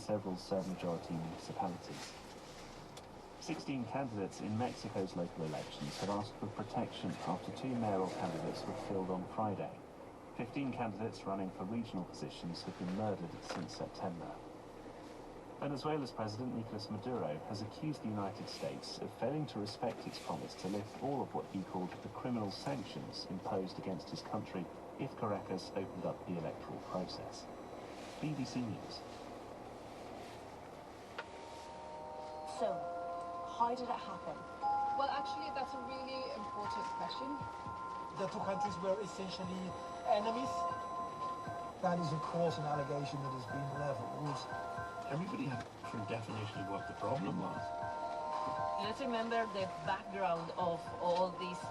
several Serb-majority municipalities. 16 candidates in Mexico's local elections have asked for protection after 2 mayoral candidates were killed on Friday. 15 candidates running for regional positions have been murdered since September. Venezuela's President Nicolas Maduro has accused the United States of failing to respect its promise to lift all of what he called the criminal sanctions imposed against his country if Caracas opened up the electoral process. BBC News. So, how did it happen? Well, actually, that's a really important question. The two countries were essentially enemies. That is, of course, an allegation that has been leveled. Everybody had a different definition of what the problem was. Let's remember the background of all these.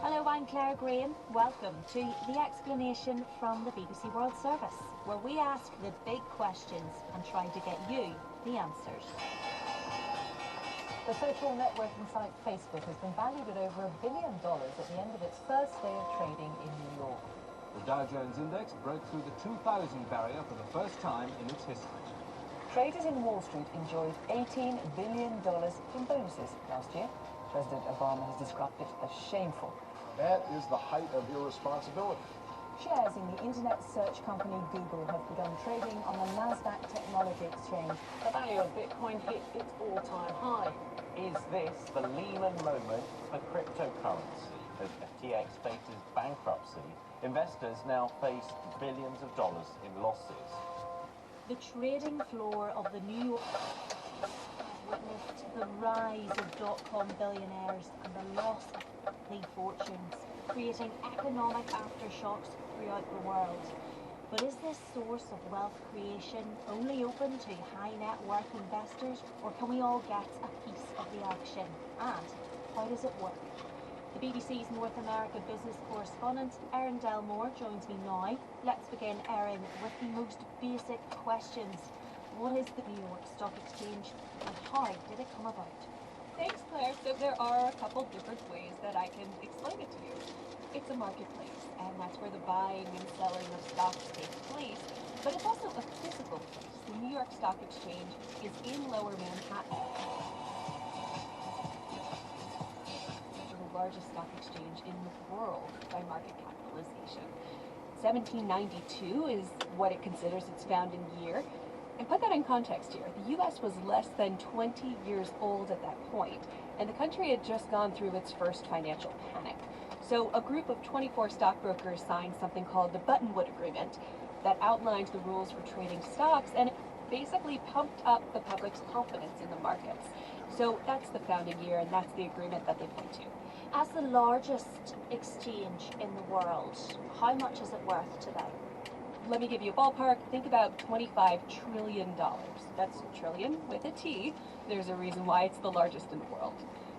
Hello, I'm Claire Graham. Welcome to The Explanation from the BBC World Service, where we ask the big questions and try to get you the answers. The social networking site Facebook has been valued at over $1 billion at the end of its first day of trading in New York. The Dow Jones Index broke through the 2,000 barrier for the first time in its history. Traders in Wall Street enjoyed $18 billion in bonuses last year. President Obama has described it as shameful. That is the height of irresponsibility. Shares in the internet search company Google have begun trading on the Nasdaq Technology Exchange. The value of Bitcoin hit its all-time high. Is this the Lehman moment for cryptocurrency? As FTX faces bankruptcy, investors now face billions of dollars in losses. The trading floor of the New York witnessed the rise of dot-com billionaires and the loss of earthly fortunes, creating economic aftershocks throughout the world. But is this source of wealth creation only open to high net worth investors, or can we all get a piece of the action? And how does it work? The BBC's North America business correspondent, Erin Delmore, joins me now. Let's begin, Erin, with the most basic questions. What is the New York Stock Exchange and how did it come about? Thanks, Claire. So there are a couple different ways that I can explain it to you. It's a marketplace, and that's where the buying and selling of stocks takes place. But it's also a physical place. The New York Stock Exchange is in Lower Manhattan. Largest stock exchange in the world by market capitalization. 1792 is what it considers its founding year. And put that in context here, the US was less than 20 years old at that point, and the country had just gone through its first financial panic. So a group of 24 stockbrokers signed something called the Buttonwood Agreement that outlined the rules for trading stocks, and it basically pumped up the public's confidence in the markets. So that's the founding year, and that's the agreement that they point to. As the largest exchange in the world, how much is it worth today? Let me give you a ballpark. Think about $25 trillion. That's trillion with a T. There's a reason why it's the largest in the world.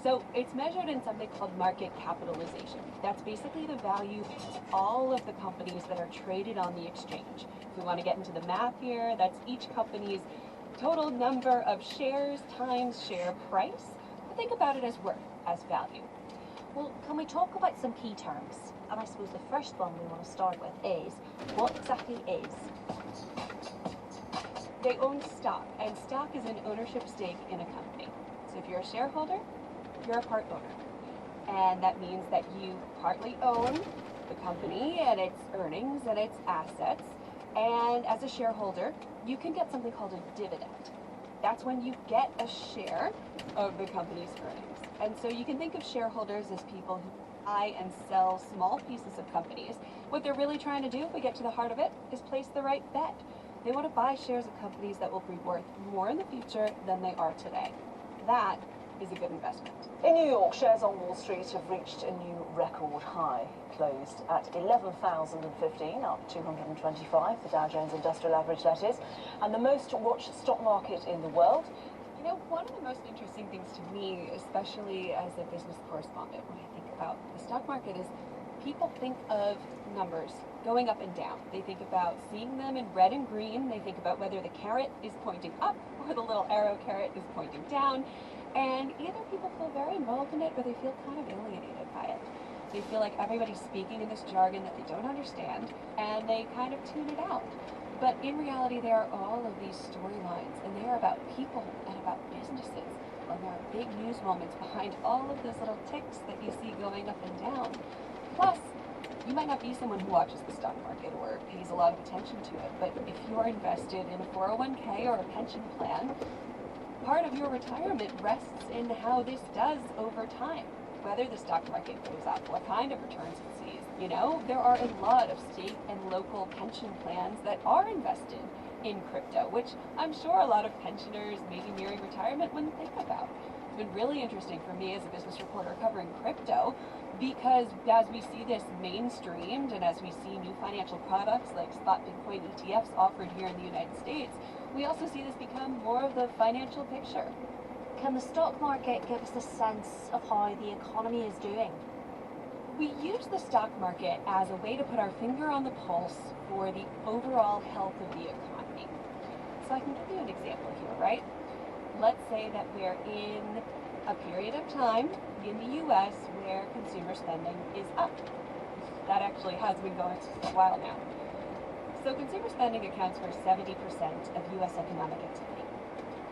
So it's measured in something called market capitalization. That's basically the value of all of the companies that are traded on the exchange. If we want to get into the math here, that's each company's total number of shares times share price. But think about it as worth, as value. Well, can we talk about some key terms? And I suppose the first one we want to start with is, what exactly is? They own stock, and stock is an ownership stake in a company. So if you're a shareholder, you're a part owner. And that means that you partly own the company and its earnings and its assets. And as a shareholder, you can get something called a dividend. That's when you get a share of the company's earnings. And so you can think of shareholders as people who buy and sell small pieces of companies. What they're really trying to do, if we get to the heart of it, is place the right bet. They want to buy shares of companies that will be worth more in the future than they are today. That is a good investment. In New York, shares on Wall Street have reached a new record high, closed at 11,015, up 225, the Dow Jones Industrial Average, that is, and the most watched stock market in the world. You know, one of the most interesting things to me, especially as a business correspondent, when I think about the stock market, is people think of numbers going up and down. They think about seeing them in red and green. They think about whether the carrot is pointing up or the little arrow carrot is pointing down. And either people feel very involved in it or they feel kind of alienated by it. They feel like everybody's speaking in this jargon that they don't understand, and they kind of tune it out. But in reality, there are all of these storylines, and they are about people and about businesses. And there are big news moments behind all of those little ticks that you see going up and down. Plus, you might not be someone who watches the stock market or pays a lot of attention to it, but if you're invested in a 401k or a pension plan, part of your retirement rests in how this does over time. Whether the stock market goes up, what kind of returns it sees. You know, there are a lot of state and local pension plans that are invested in crypto, which I'm sure a lot of pensioners maybe nearing retirement wouldn't think about. It's been really interesting for me as a business reporter covering crypto, because as we see this mainstreamed and as we see new financial products like spot Bitcoin ETFs offered here in the United States, we also see this become more of the financial picture. Can the stock market give us a sense of how the economy is doing? We use the stock market as a way to put our finger on the pulse for the overall health of the economy. So I can give you an example here, right? Let's say that we're in a period of time in the US where consumer spending is up. That actually has been going for a while now. So consumer spending accounts for 70% of US economic activity.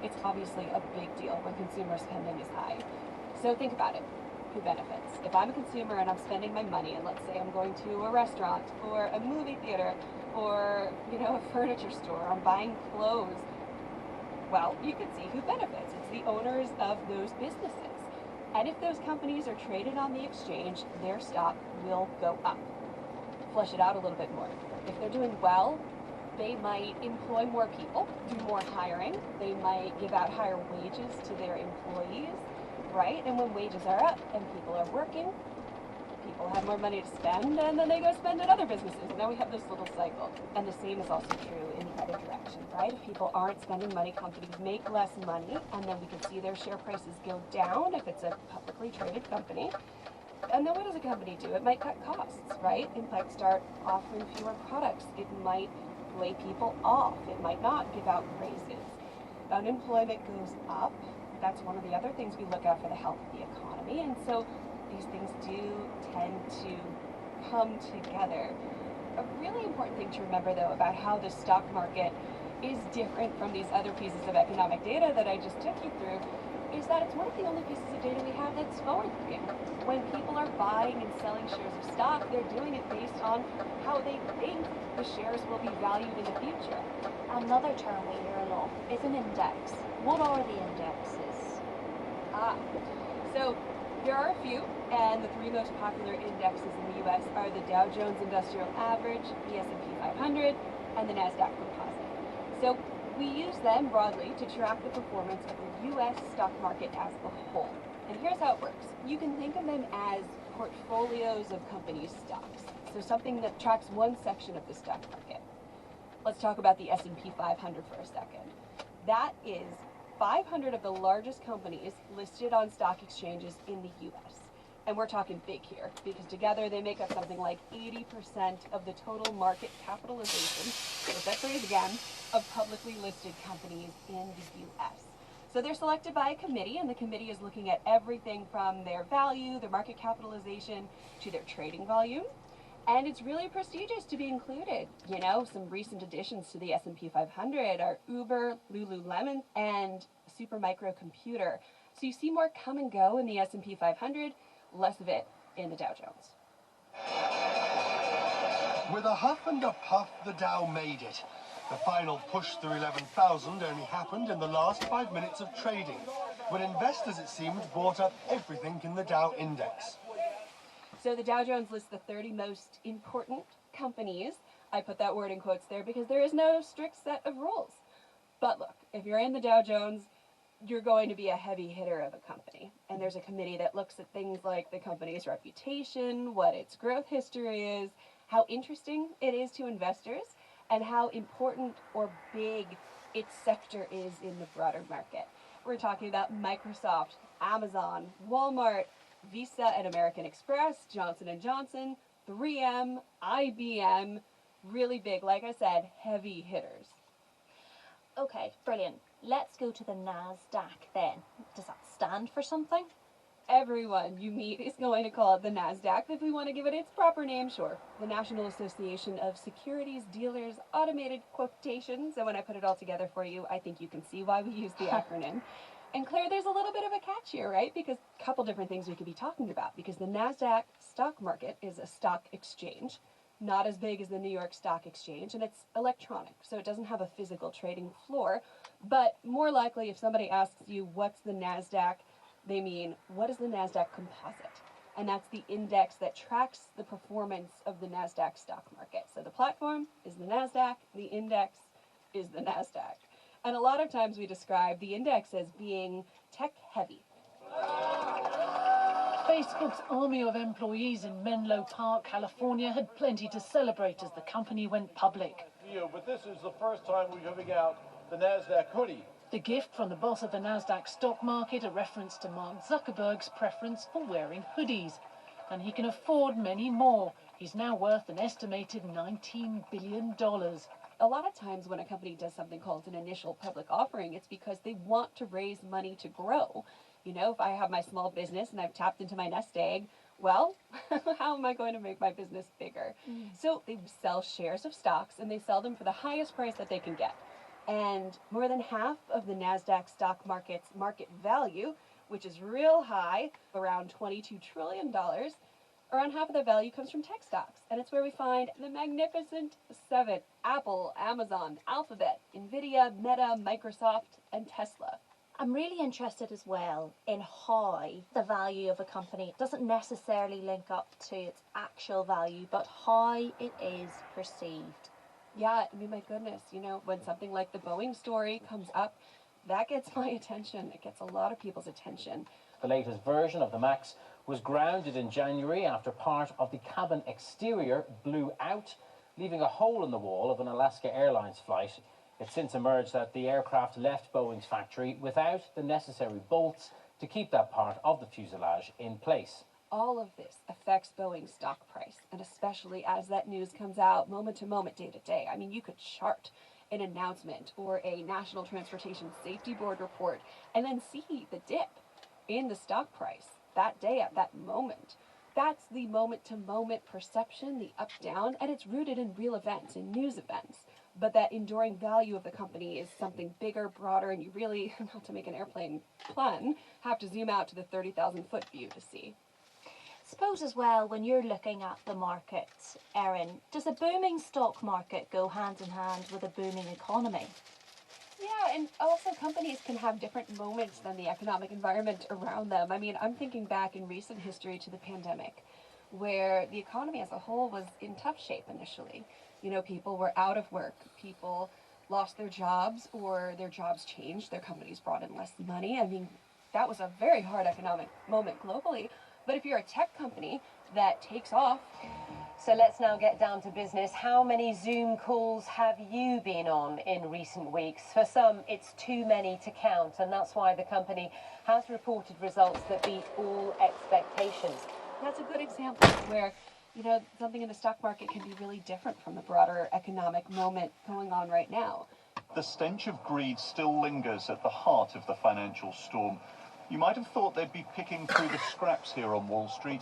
It's obviously a big deal when consumer spending is high. So think about it. Who benefits? If I'm a consumer and I'm spending my money, and let's say I'm going to a restaurant or a movie theater or, a furniture store, I'm buying clothes, well, you can see who benefits. It's the owners of those businesses. And if those companies are traded on the exchange, their stock will go up. Flesh it out a little bit more. If they're doing well, they might employ more people, do more hiring. They might give out higher wages to their employees, right? And when wages are up and people are working, people have more money to spend, and then they go spend at other businesses. And now we have this little cycle. And the same is also true in the other direction, right? If people aren't spending money, companies make less money, and then we can see their share prices go down if it's a publicly traded company. And then what does a company do? It might cut costs, right? It might start offering fewer products. It might lay people off. It might not give out raises. Unemployment goes up. That's one of the other things we look at for the health of the economy. And so these things do tend to come together. A really important thing to remember, though, about how the stock market is different from these other pieces of economic data that I just took you through is that it's one of the only pieces of data we have that's forward-looking. When people are buying and selling shares of stock, they're doing it based on how they think the shares will be valued in the future. Another term we hear a lot is an index. What are the indexes? So there are a few, and the three most popular indexes in the U.S. are the Dow Jones Industrial Average, the S&P 500, and the NASDAQ Composite. So we use them broadly to track the performance of the U.S. stock market as a whole. And here's how it works. You can think of them as portfolios of companies' stocks. So something that tracks one section of the stock market. Let's talk about the S&P 500 for a second. That is 500 of the largest companies listed on stock exchanges in the U.S. And we're talking big here, because together they make up something like 80% of the total market capitalization, there's that phrase again, of publicly listed companies in the U.S. So they're selected by a committee, and the committee is looking at everything from their value, their market capitalization, to their trading volume. And it's really prestigious to be included. Some recent additions to the S&P 500 are Uber, Lululemon, and Supermicro Computer. So you see more come and go in the S&P 500, less of it in the Dow Jones. With a huff and a puff, the Dow made it. The final push through 11,000 only happened in the last 5 minutes of trading, when investors, it seemed, bought up everything in the Dow index. So the Dow Jones lists the 30 most important companies. I put that word in quotes there because there is no strict set of rules. But look, if you're in the Dow Jones, you're going to be a heavy hitter of a company. And there's a committee that looks at things like the company's reputation, what its growth history is, how interesting it is to investors, and how important or big its sector is in the broader market. We're talking about Microsoft, Amazon, Walmart, Visa and American Express, Johnson & Johnson, 3M, IBM, really big, like I said, heavy hitters. Okay, brilliant. Let's go to the NASDAQ then. Does that stand for something? everyone you meet is going to call it the NASDAQ. If we want to give it its proper name, sure. The National Association of Securities Dealers Automated Quotations. And when I put it all together for you, I think you can see why we use the acronym. And Claire, there's a little bit of a catch here, right? Because a couple different things we could be talking about. Because the NASDAQ stock market is a stock exchange, not as big as the New York Stock Exchange, and it's electronic, so it doesn't have a physical trading floor. But more likely, if somebody asks you, what's the NASDAQ, they mean, what is the NASDAQ Composite? And that's the index that tracks the performance of the NASDAQ stock market. So the platform is the NASDAQ, the index is the NASDAQ. And a lot of times we describe the index as being tech-heavy. Facebook's army of employees in Menlo Park, California, had plenty to celebrate as the company went public. But this is the first time we're giving out the NASDAQ hoodie. The gift from the boss of the NASDAQ stock market, a reference to Mark Zuckerberg's preference for wearing hoodies. And he can afford many more. He's now worth an estimated $19 billion. A lot of times when a company does something called an initial public offering, it's because they want to raise money to grow. You know, if I have my small business and I've tapped into my nest egg, well, how am I going to make my business bigger? So they sell shares of stocks and they sell them for the highest price that they can get. And more than half of the NASDAQ stock market's market value, which is real high, around $22 trillion, around half of the value comes from tech stocks. And it's where we find the magnificent seven: Apple, Amazon, Alphabet, Nvidia, Meta, Microsoft, and Tesla. I'm really interested as well in how the value of a company doesn't necessarily link up to its actual value, but how it is perceived. Yeah, I mean, my goodness, you know, when something like the Boeing story comes up, that gets my attention. It gets a lot of people's attention. The latest version of the MAX was grounded in January after part of the cabin exterior blew out, leaving a hole in the wall of an Alaska Airlines flight. It's since emerged that the aircraft left Boeing's factory without the necessary bolts to keep that part of the fuselage in place. All of this affects Boeing's stock price, and especially as that news comes out moment to moment, day to day. I mean, you could chart an announcement or a National Transportation Safety Board report and then see the dip in the stock price that day at that moment. That's the moment-to-moment perception, the up-down, and it's rooted in real events, in news events. But that enduring value of the company is something bigger, broader, and you really, not to make an airplane pun, have to zoom out to the 30,000-foot view to see. Suppose as well, when you're looking at the market, Erin, does a booming stock market go hand in hand with a booming economy? Yeah, and also companies can have different moments than the economic environment around them. I mean, I'm thinking back in recent history to the pandemic, where the economy as a whole was in tough shape initially. You know, people were out of work, people lost their jobs, or their jobs changed, their companies brought in less money. I mean, that was a very hard economic moment globally. But if you're a tech company that takes off... So let's now get down to business. How many Zoom calls have you been on in recent weeks? For some, it's too many to count, and that's why the company has reported results that beat all expectations. That's a good example where, you know, something in the stock market can be really different from the broader economic moment going on right now. The stench of greed still lingers at the heart of the financial storm. You might have thought they'd be picking through the scraps here on Wall Street.